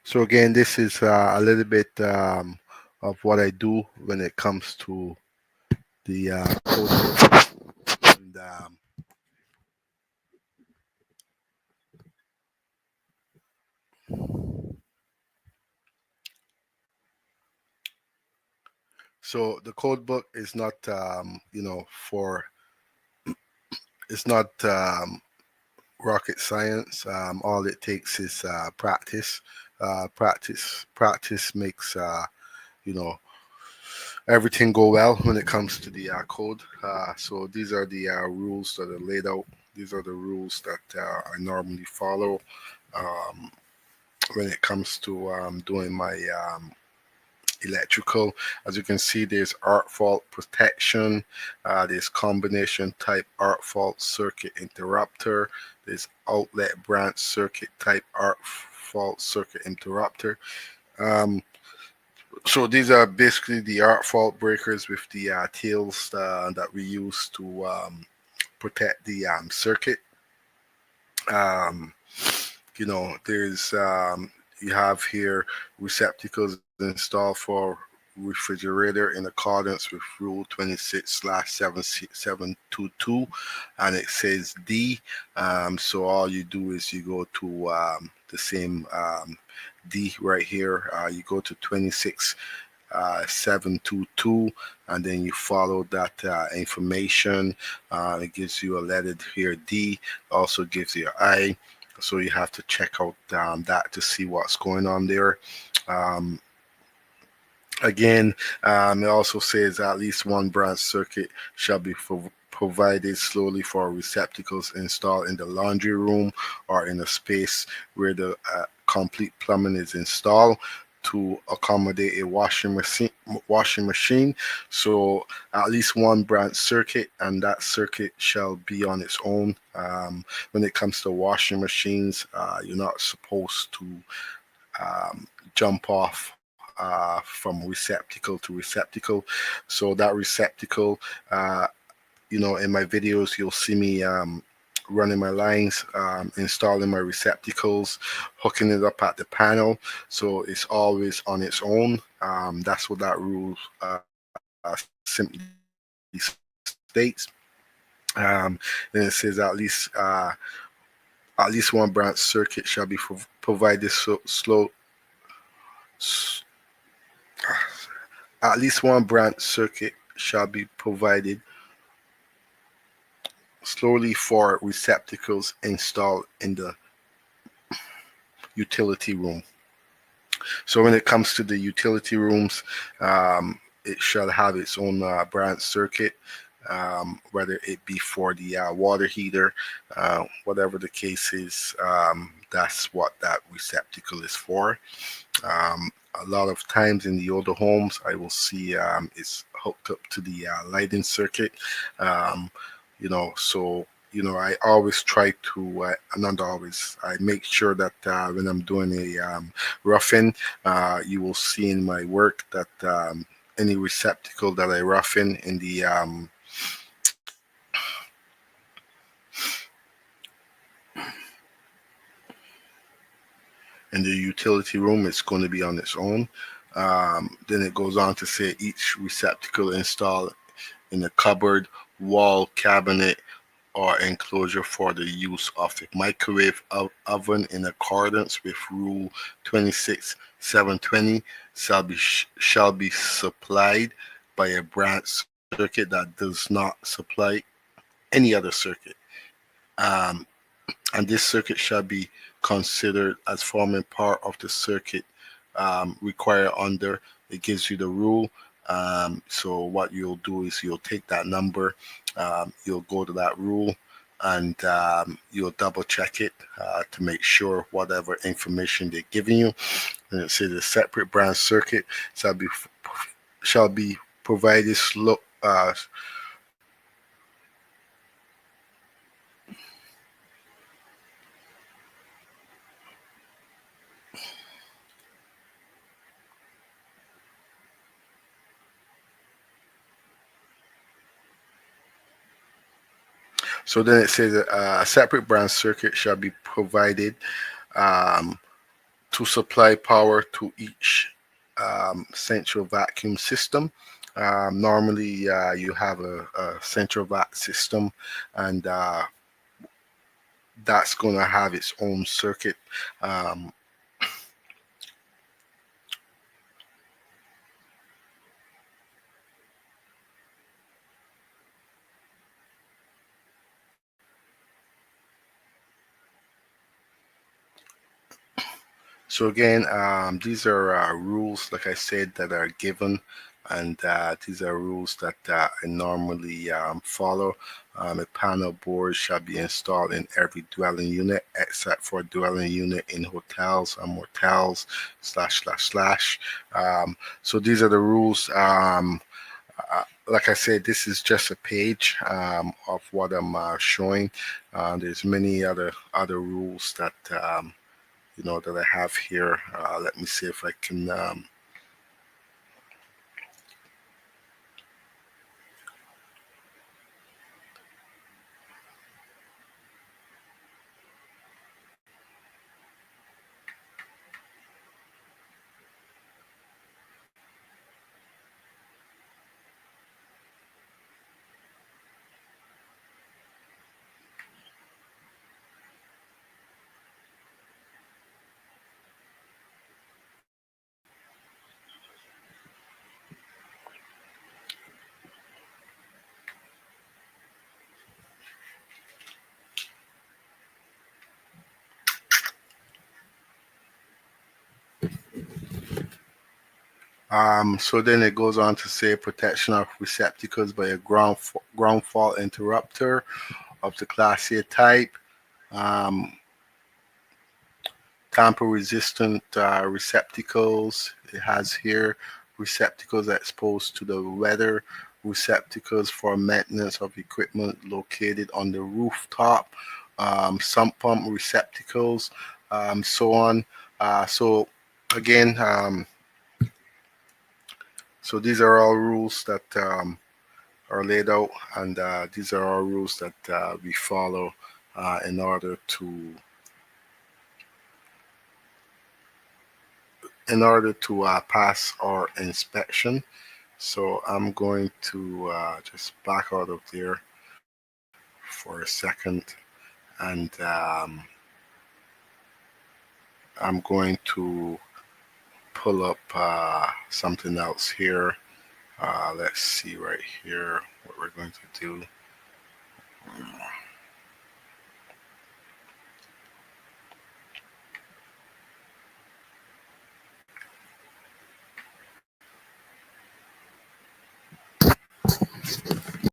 So again, this is a little bit of what I do when it comes to the code book. And, so the code book is not, it's not rocket science. All it takes is practice. Practice makes you know everything go well when it comes to the code. So these are the rules that are laid out. These are the rules that I normally follow when it comes to doing my electrical. As you can see, there's arc fault protection, there's combination type arc fault circuit interrupter, there's outlet branch circuit type arc fault circuit interrupter. Um, so these are basically the arc fault breakers with the tails that we use to protect the circuit. Um, there's you have here receptacles installed for refrigerator in accordance with rule 26/7722, and it says D. So all you do is you go to the same D right here. You go to 26/722, and then you follow that information. It gives you a letter here D, also gives you an I, so you have to check out that to see what's going on there. um, Again, it also says at least one branch circuit shall be provided slowly for receptacles installed in the laundry room or in a space where the complete plumbing is installed to accommodate a washing machine. So at least one branch circuit, and that circuit shall be on its own. When it comes to washing machines, you're not supposed to jump off from receptacle to receptacle. So that receptacle, uh, in my videos, you'll see me running my lines, installing my receptacles, hooking it up at the panel. So it's always on its own. That's what that rule simply states. Then it says at least one branch circuit shall be provided at least one branch circuit shall be provided slowly for receptacles installed in the utility room. So when it comes to the utility rooms, it shall have its own branch circuit, whether it be for the water heater, whatever the case is. That's what that receptacle is for. A lot of times in the older homes, I will see it's hooked up to the lighting circuit. So I always try to, not always, I make sure that when I'm doing a roughing, you will see in my work that any receptacle that I rough in the utility room, it's going to be on its own. Then it goes on to say each receptacle installed in a cupboard, wall, cabinet, or enclosure for the use of a microwave oven in accordance with Rule 26/720 shall be supplied by a branch circuit that does not supply any other circuit. Um, and this circuit shall be considered as forming part of the circuit required under. It gives you the rule. So what you'll do is you'll take that number, you'll go to that rule, and you'll double check it to make sure whatever information they're giving you. And it says a separate branch circuit shall be provided slow. So then it says a separate branch circuit shall be provided um, to supply power to each central vacuum system. Normally, you have a central vac system, and that's going to have its own circuit. Um, So again, these are rules, like I said, that are given, and these are rules that I normally follow. A panel board shall be installed in every dwelling unit except for dwelling unit in hotels and motels, slash, slash, slash. So these are the rules. Like I said, this is just a page of what I'm showing. There's many other rules that that I have here. Let me see if I can. So then it goes on to say protection of receptacles by a ground fault interrupter of the Class A type. Um, Tamper resistant receptacles. It has here receptacles exposed to the weather, receptacles for maintenance of equipment located on the rooftop, sump pump receptacles, so on. So again, so these are all rules that are laid out, and these are all rules that we follow in order to pass our inspection. So I'm going to just back out of there for a second, and I'm going to pull up something else here. Let's see right here what we're going to do.